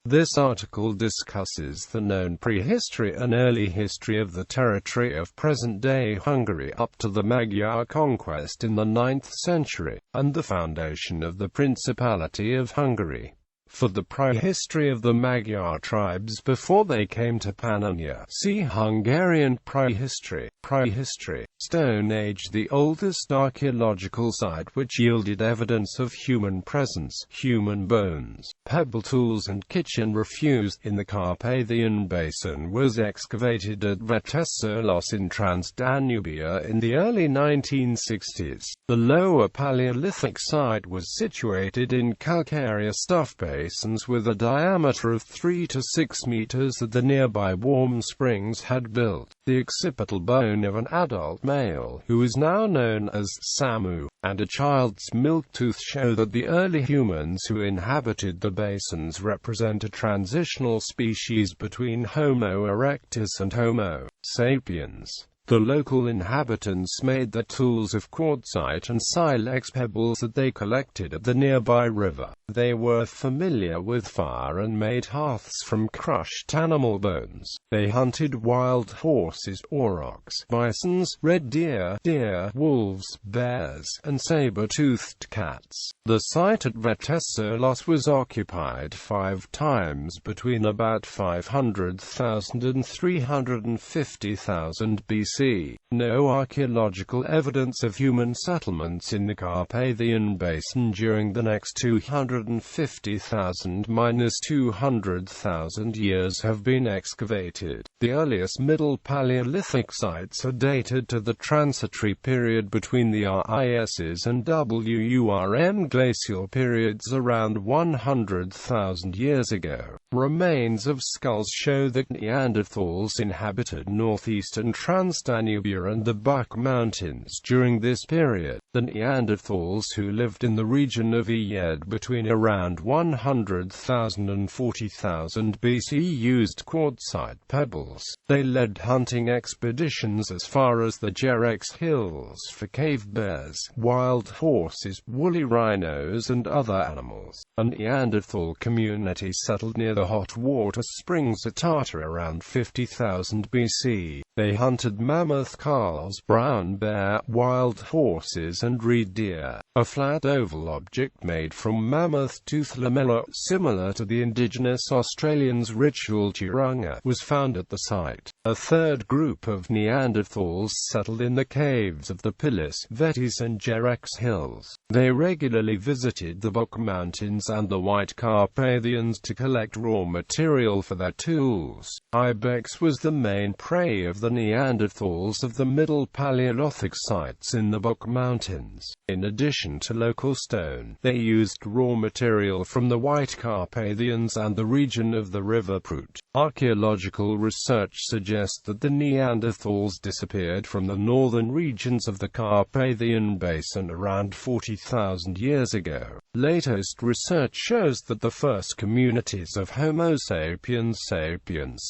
This article discusses the known prehistory and early history of the territory of present-day Hungary up to the Magyar conquest in the 9th century, and the foundation of the Principality of Hungary. For the prehistory of the Magyar tribes before they came to Pannonia, see Hungarian prehistory. Stone Age. The oldest archaeological site which yielded evidence of human presence, human bones, pebble tools and kitchen refuse, in the Carpathian Basin was excavated at Gravettian in Transdanubia in the early 1960s. The lower Paleolithic site was situated in calcareous stuff basins with a diameter of 3 to 6 meters that the nearby warm springs had built. The occipital bone of an adult male, who is now known as Samu, and a child's milk tooth show that the early humans who inhabited the basins represent a transitional species between Homo erectus and Homo sapiens. The local inhabitants made their tools of quartzite and silex pebbles that they collected at the nearby river. They were familiar with fire and made hearths from crushed animal bones. They hunted wild horses, aurochs, bisons, red deer, wolves, bears, and saber-toothed cats. The site at Gravettian was occupied 5 times between about 500,000 and 350,000 BC. No archaeological evidence of human settlements in the Carpathian Basin during the next 250,000–200,000 years have been excavated. The earliest Middle Paleolithic sites are dated to the transitory period between the RISs and WURM glacial periods around 100,000 years ago. Remains of skulls show that Neanderthals inhabited northeastern Transdanubia and the Buck Mountains during this period. The Neanderthals who lived in the region of Uyed between around 100,000 and 40,000 BC used quartzite pebbles. They led hunting expeditions as far as the Jerex Hills for cave bears, wild horses, woolly rhinos and other animals. A Neanderthal community settled near the hot water springs at Tata around 50,000 BC. They hunted mammoth calves, brown bear, wild horses and reed deer. A flat oval object made from mammoth tooth lamella, similar to the indigenous Australians' ritual turunga, was found at the site. A third group of Neanderthals settled in the caves of the Pilis, Vetis and Jerex Hills. They regularly visited the Buck Mountains and the White Carpathians to collect raw material for their tools. Ibex was the main prey of the Neanderthals of the Middle Paleolithic sites in the Buck Mountains. In addition to local stone, they used raw material from the White Carpathians and the region of the River Prut. Archaeological research suggests that the Neanderthals disappeared from the northern regions of the Carpathian Basin around 40,000 years ago. Latest research shows that the first communities of Homo sapiens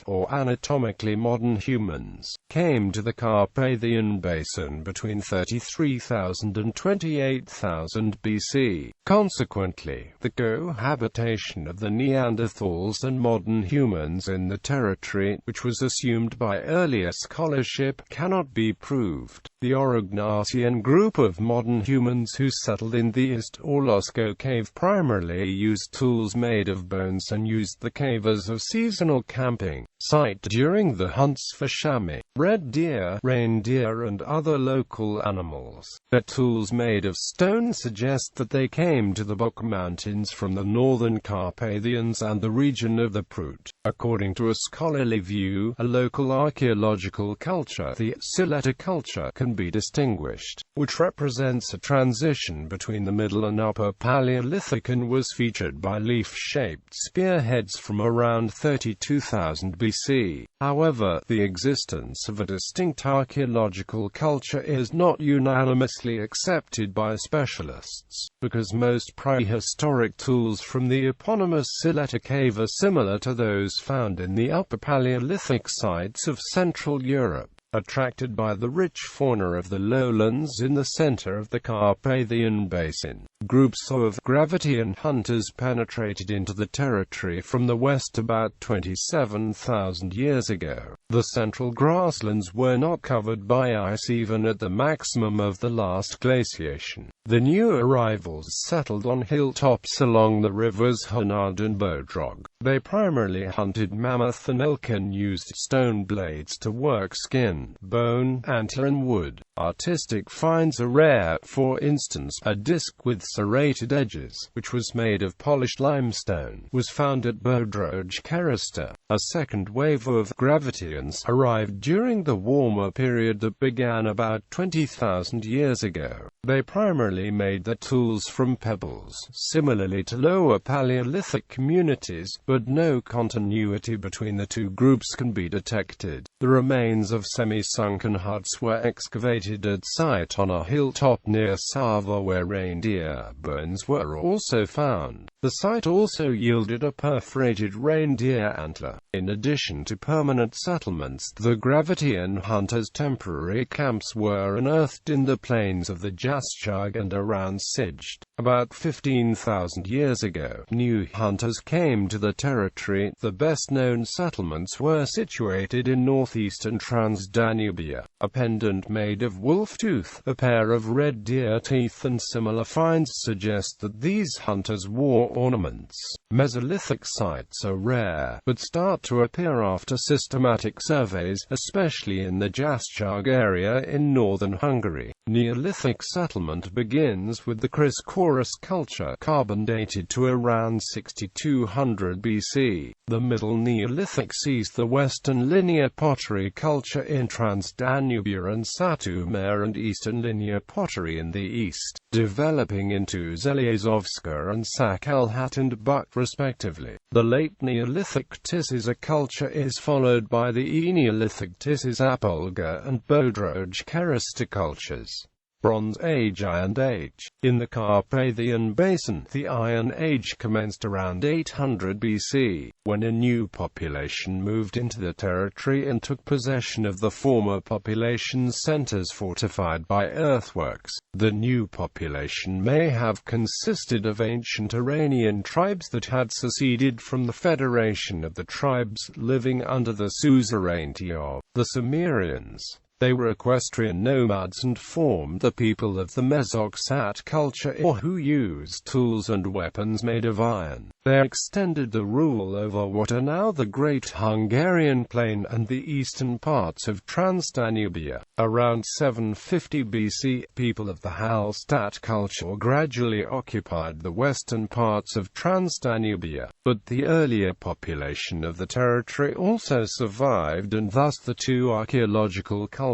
or anatomically modern humans, came to the Carpathian Basin between 33,000 and 28,000 BC. Consequently, the cohabitation of the Neanderthals and modern humans in the territory, which was assumed by earlier scholarship, cannot be proved. The Aurignacian group of modern humans who settled in the East Orlosco cave primarily used tools made of bones and used the cave as a seasonal camping site during the hunts for chamois, red deer, reindeer and other local animals. Their tools made of stone suggest that they came to the Buck Mountains from the northern Carpathians and the region of the Prut. According to a scholarly view, a local archaeological culture, the Sileta culture, can be distinguished, which represents a transition between the Middle and Upper Paleolithic and was featured by leaf-shaped spearheads from around 32,000 BC. However, the existence of a distinct archaeological culture is not unanimously accepted by specialists, because most prehistoric tools from the eponymous Sileta cave are similar to those found in the Upper Paleolithic sites of Central Europe. Attracted by the rich fauna of the lowlands in the center of the Carpathian Basin, groups of Gravettian hunters penetrated into the territory from the west about 27,000 years ago. The central grasslands were not covered by ice even at the maximum of the last glaciation. The new arrivals settled on hilltops along the rivers Hunard and Bodrog. They primarily hunted mammoth and elk and used stone blades to work skin, bone, antler and wood. Artistic finds are rare. For instance, a disc with serrated edges, which was made of polished limestone, was found at Bodrog Kerester. A second wave of Gravettians arrived during the warmer period that began about 20,000 years ago. They primarily made their tools from pebbles, similarly to lower Paleolithic communities, but no continuity between the two groups can be detected. The remains of semi-sunken huts were excavated at site on a hilltop near Sava where reindeer bones were also found. The site also yielded a perforated reindeer antler. In addition to permanent settlements, the Gravettian hunters' temporary camps were unearthed in the plains of the Jaschag and around Sigd. About 15,000 years ago, new hunters came to the territory. The best-known settlements were situated in northeastern Transdanubia. A pendant made of wolf tooth, a pair of red deer teeth and similar finds suggest that these hunters wore ornaments. Mesolithic sites are rare, but start to appear after systematic surveys, especially in the Jaschag area in northern Hungary. Neolithic settlement begins with the Chrysaorus culture, carbon dated to around 6200 BC. The Middle Neolithic sees the Western linear pottery culture in Transdanubia and Satumer and Eastern linear pottery in the east, developing into Zeliazovska and Sakelhat and Buk respectively. The Late Neolithic Tisza culture is followed by the Neolithic Tisza Apolga and Bodrog Kerester cultures. Bronze Age. Iron Age. In the Carpathian Basin, the Iron Age commenced around 800 BC, when a new population moved into the territory and took possession of the former population centers fortified by earthworks. The new population may have consisted of ancient Iranian tribes that had seceded from the federation of the tribes living under the suzerainty of the Sumerians. They were equestrian nomads and formed the people of the Mesoxat culture, or who used tools and weapons made of iron. They extended the rule over what are now the Great Hungarian Plain and the eastern parts of Transdanubia. Around 750 BC, people of the Hallstatt culture gradually occupied the western parts of Transdanubia, but the earlier population of the territory also survived, and thus the two archaeological cultures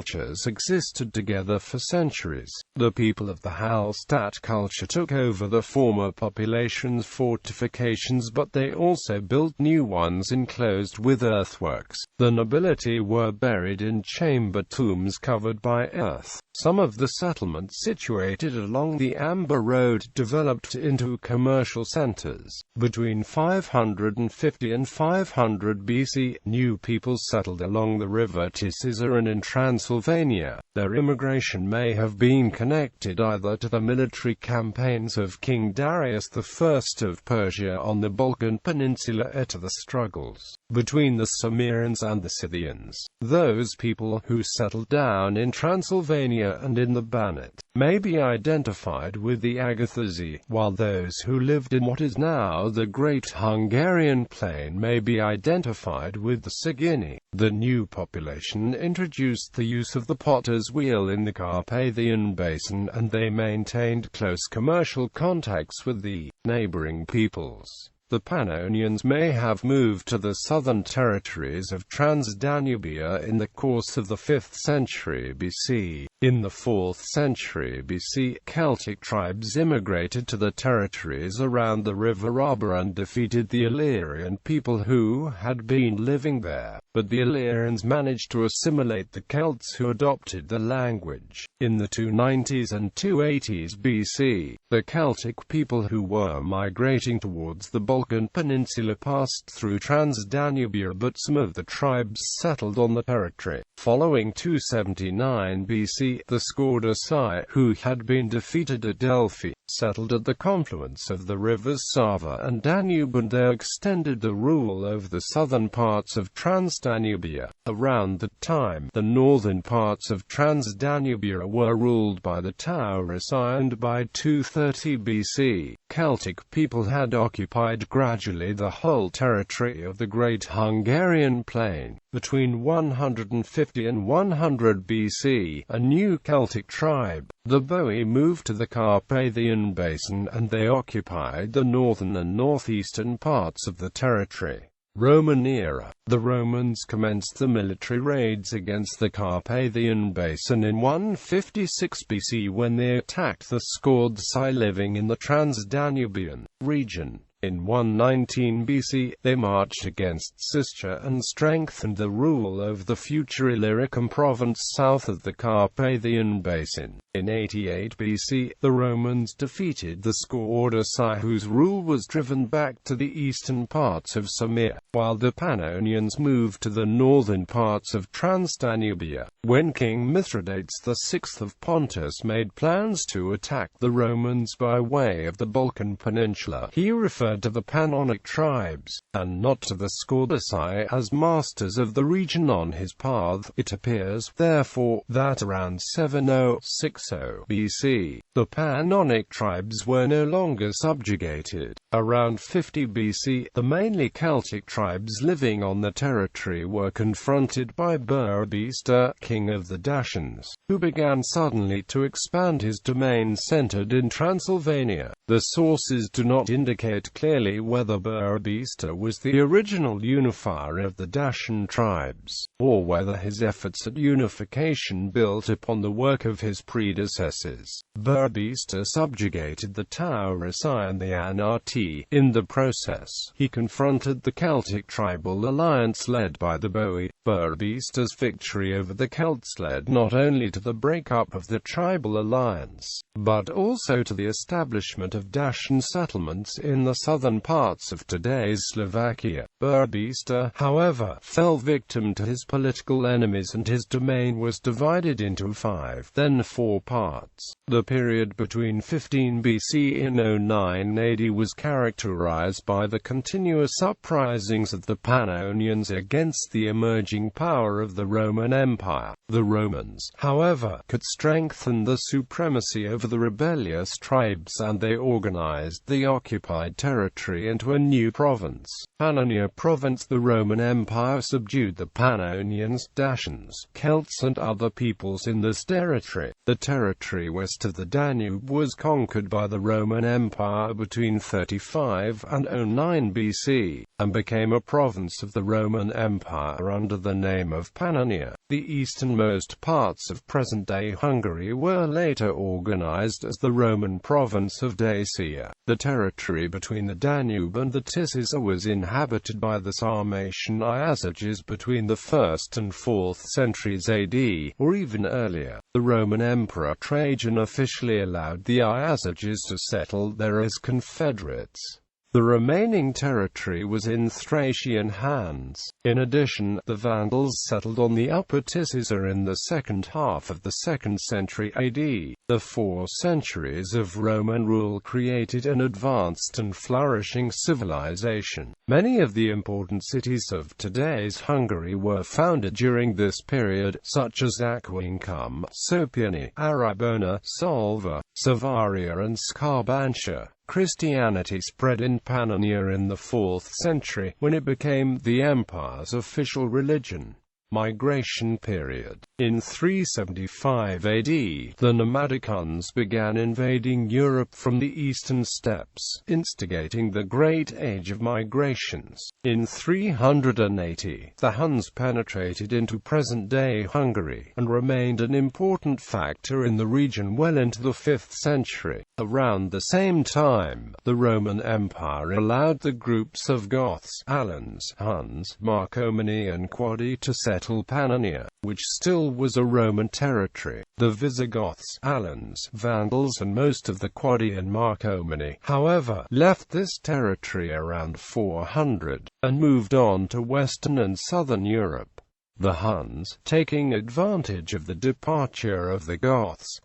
existed together for centuries. The people of the Hallstatt culture took over the former population's fortifications, but they also built new ones enclosed with earthworks. The nobility were buried in chamber tombs covered by earth. Some of the settlements situated along the Amber Road developed into commercial centers. Between 550 and 500 BC, new peoples settled along the river Tisza and in Transylvania. Their immigration may have been connected either to the military campaigns of King Darius I of Persia on the Balkan Peninsula or to the struggles between the Sumerians and the Scythians. Those people who settled down in Transylvania and in the Banat may be identified with the Agathyrsi, while those who lived in what is now the Great Hungarian Plain may be identified with the Sigini. The new population introduced the use of the potter's wheel in the Carpathian Basin, and they maintained close commercial contacts with the neighboring peoples. The Pannonians may have moved to the southern territories of Transdanubia in the course of the 5th century BC. In the 4th century BC, Celtic tribes immigrated to the territories around the river Arbor and defeated the Illyrian people who had been living there, but the Illyrians managed to assimilate the Celts who adopted the language. In the 290s and 280s BC, the Celtic people who were migrating towards the Balkan Peninsula passed through Transdanubia, but some of the tribes settled on the territory. Following 279 BC, the Scordasai, who had been defeated at Delphi, settled at the confluence of the rivers Sava and Danube, and there extended the rule over the southern parts of Transdanubia. Around that time, the northern parts of Transdanubia were ruled by the Taurasi, and by 230 BC, Celtic people had occupied gradually the whole territory of the Great Hungarian Plain. Between 150 and 100 BC, a new Celtic tribe, the Boii, moved to the Carpathian Basin, and they occupied the northern and northeastern parts of the territory. Roman era. The Romans commenced the military raids against the Carpathian Basin in 156 BC when they attacked the Scordasai living in the Transdanubian region. In 119 BC, they marched against Siscia and strengthened the rule over the future Illyricum province south of the Carpathian Basin. In 88 BC, the Romans defeated the Scordasai, whose rule was driven back to the eastern parts of Sirmia, while the Pannonians moved to the northern parts of Transdanubia. When King Mithridates VI of Pontus made plans to attack the Romans by way of the Balkan Peninsula, he referred to the Pannonic tribes, and not to the Scordasai, as masters of the region on his path. It appears, therefore, that around 7060 BC, the Pannonic tribes were no longer subjugated. Around 50 BC, the mainly Celtic tribes living on the territory were confronted by Burbista, king of the Dacians, who began suddenly to expand his domain centered in Transylvania. The sources do not indicate clearly whether Burbista was the original unifier of the Dacian tribes, or whether his efforts at unification built upon the work of his predecessors. Burbista subjugated the Taurasi and the Anarti. In the process, he confronted the Celtic tribal alliance led by the Boii. Burbista's victory over the Celts led not only to the breakup of the tribal alliance, but also to the establishment of Dacian settlements in the southern parts of today's Slovakia. Burbista, however, fell victim to his political enemies, and his domain was divided into 5, then 4 parts. The period between 15 BC and 09 AD was characterized by the continuous uprisings of the Pannonians against the emerging power of the Roman Empire. The Romans, however, could strengthen the supremacy over the rebellious tribes, and they organized the occupied territory into a new province, Pannonia province. The Roman Empire subdued the Pannonians, Dacians, Celts and other peoples in this territory. The territory west of the Danube was conquered by the Roman Empire between 35 and 09 BC, and became a province of the Roman Empire under the name of Pannonia. The easternmost parts of present-day Hungary were later organized as the Roman province of Dacia. The territory between the Danube and the Tisza was inhabited by the Sarmatian Iazyges between the 1st and 4th centuries AD, or even earlier. The Roman Emperor Trajan officially allowed the Iazyges to settle there as confederates. The remaining territory was in Thracian hands. In addition, the Vandals settled on the Upper Tisza in the second half of the 2nd century AD. The 4 centuries of Roman rule created an advanced and flourishing civilization. Many of the important cities of today's Hungary were founded during this period, such as Aquincum, Sopiani, Arabona, Salva, Savaria and Scarbantia. Christianity spread in Pannonia in the 4th century, when it became the empire's official religion. Migration period. In 375 AD, the nomadic Huns began invading Europe from the eastern steppes, instigating the Great Age of Migrations. In 380, the Huns penetrated into present-day Hungary, and remained an important factor in the region well into the 5th century. Around the same time, the Roman Empire allowed the groups of Goths, Alans, Huns, Marcomanni and Quadi to settle Pannonia, which still was a Roman territory. The Visigoths, Alans, Vandals and most of the Quadi and Marcomanni, however, left this territory around 400, and moved on to Western and Southern Europe. The Huns, taking advantage of the departure of the Goths,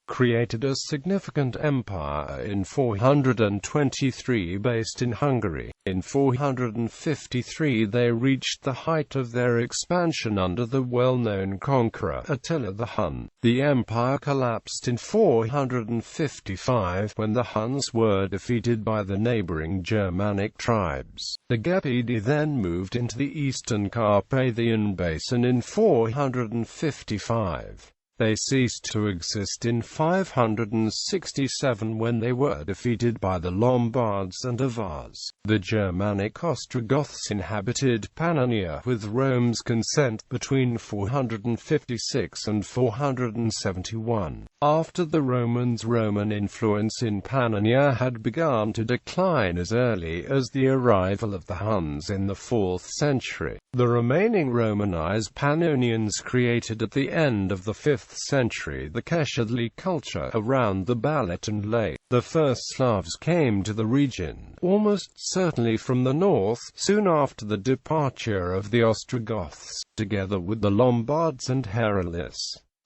created a significant empire in 423 based in Hungary. In 453 they reached the height of their expansion under the well-known conqueror Attila the Hun. The empire collapsed in 455 when the Huns were defeated by the neighboring Germanic tribes. The Gepidae then moved into the eastern Carpathian Basin in 455. They ceased to exist in 567 when they were defeated by the Lombards and Avars. The Germanic Ostrogoths inhabited Pannonia with Rome's consent between 456 and 471. After the Romans, Roman influence in Pannonia had begun to decline as early as the arrival of the Huns in the 4th century. The remaining Romanized Pannonians created at the end of the 5th century the Keshadli culture around the Balaton Lake. The first Slavs came to the region, almost certainly from the north, soon after the departure of the Ostrogoths, together with the Lombards and Herulis.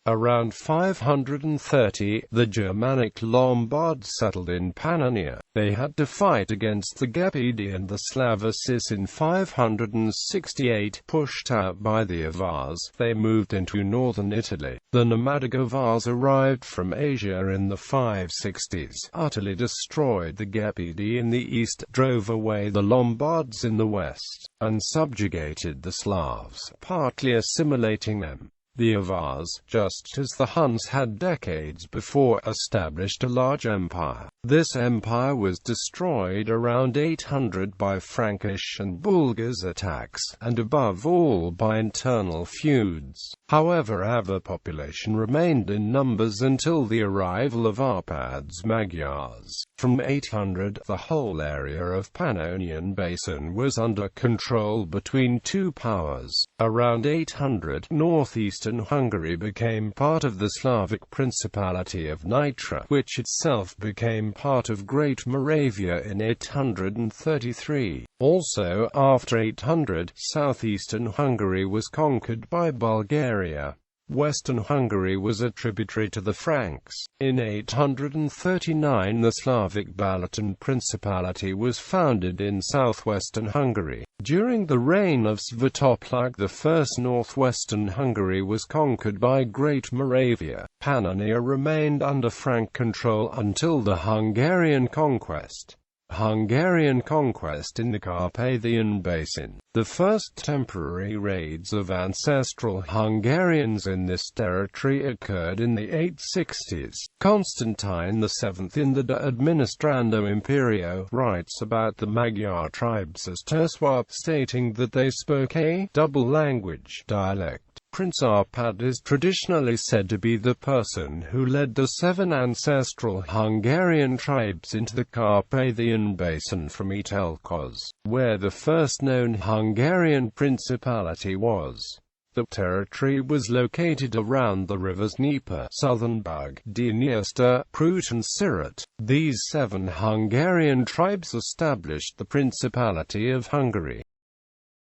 Around 530, the Germanic Lombards settled in Pannonia. They had to fight against the Gepidae and the Slavosis in 568. Pushed out by the Avars, they moved into northern Italy. The nomadic Avars arrived from Asia in the 560s, utterly destroyed the Gepidae in the east, drove away the Lombards in the west, and subjugated the Slavs, partly assimilating them. The Avars, just as the Huns had decades before, established a large empire. This empire was destroyed around 800 by Frankish and Bulgars attacks, and above all by internal feuds. However, Avar population remained in numbers until the arrival of Arpads Magyars. From 800, the whole area of Pannonian Basin was under control between two powers. Around 800, northeastern Hungary became part of the Slavic Principality of Nitra, which itself became part of Great Moravia in 833. Also, after 800, southeastern Hungary was conquered by Bulgaria. Western Hungary was a tributary to the Franks. In 839 the Slavic Balaton Principality was founded in southwestern Hungary. During the reign of Svetopluk I, northwestern Hungary was conquered by Great Moravia. Pannonia remained under Frank control until the Hungarian Conquest. Hungarian Conquest in the Carpathian Basin. The first temporary raids of ancestral Hungarians in this territory occurred in the 860s. Constantine VII in the De Administrando Imperio writes about the Magyar tribes as Terswap, stating that they spoke a double language dialect. Prince Arpad is traditionally said to be the person who led the 7 ancestral Hungarian tribes into the Carpathian Basin from Etelkos, where the first known Hungarian principality was. The territory was located around the rivers Dnieper, Southern Bug, Dniester, Prut and Siret. These 7 Hungarian tribes established the Principality of Hungary.